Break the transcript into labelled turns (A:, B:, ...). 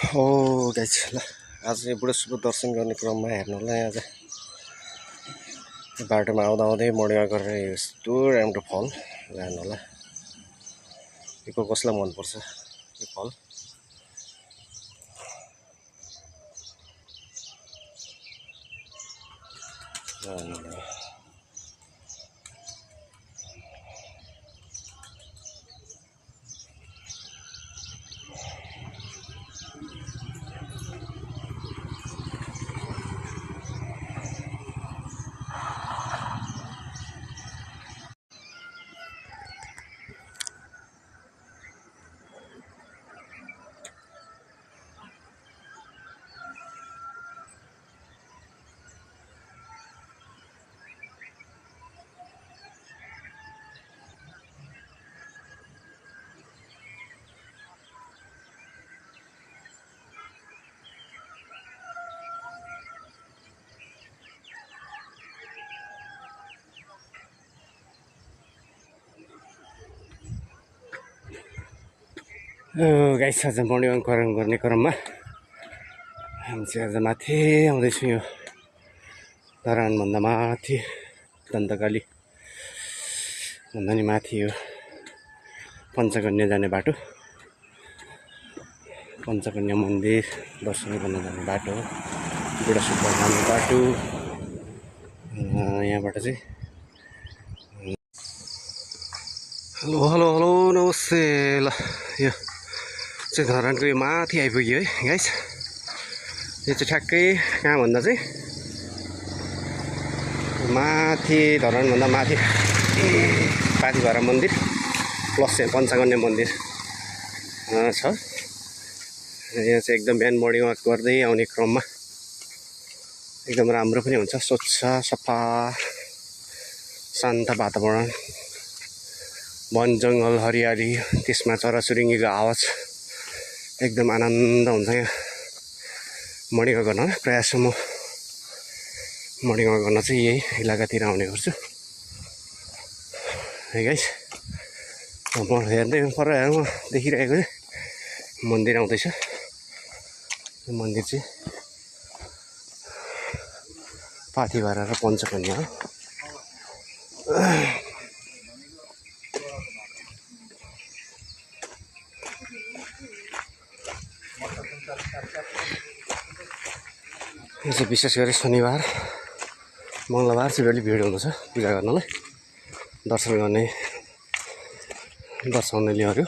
A: हो गाइस ल आज चाहिँ बुढासुब्बा दर्शन गर्ने क्रममा हेर्नु होला यहाँ चाहिँ बाटोमा आउँदा आउँदै मर्निङ वाक गरेर यस्तो राम्रो फल हेर्नु होला। यो कसलाई मनपर्छ यो फल। गाइस आज मर्निङ वाक गर्ने क्रममा हामी चाहिँ आज माथि आउँदैछौँ। यो धरानभन्दा माथि दन्तकाली भन्दा नि माथि यो पञ्चकन्या जाने बाटो, पञ्चकन्या मन्दिर दर्शन गर्न जाने बाटो, बुढासुब्बा जाने बाटो। यहाँबाट चाहिँ हेलो हेलो हेलो नमस्ते। ल यो चाहिँ धरानको यो माथि आइपुग्यो है गाइस। यो चाहिँ ठ्याक्कै कहाँ भन्दा चाहिँ माथि धरानभन्दा माथि पाथिभरा मन्दिर प्लस यहाँ पञ्चकन्या मन्दिर छ। यहाँ चाहिँ एकदम बिहान मर्निङ वाक गर्दै आउने क्रममा एकदम राम्रो पनि हुन्छ, स्वच्छ सफा शान्त वातावरण, वन जङ्गल हरियाली, त्यसमा चराचुरुङ्गीको आवाज, एकदम आनन्द हुन्छ। यहाँ मर्निङ वाक गर्न प्रायः म मर्निङ वाक गर्न चाहिँ यही इलाकातिर आउने गर्छु है गाइस। म हेर्दै पर म देखिरहेको चाहिँ मन्दिर आउँदैछ। यो मन्दिर चाहिँ पाथिभरा र पञ्चकन्या हो। यो चाहिँ विशेष गरी शनिबार मङ्गलबार चाहिँ अलि भिड हुँदछ पूजा गर्नलाई, दर्शन गर्नेहरूले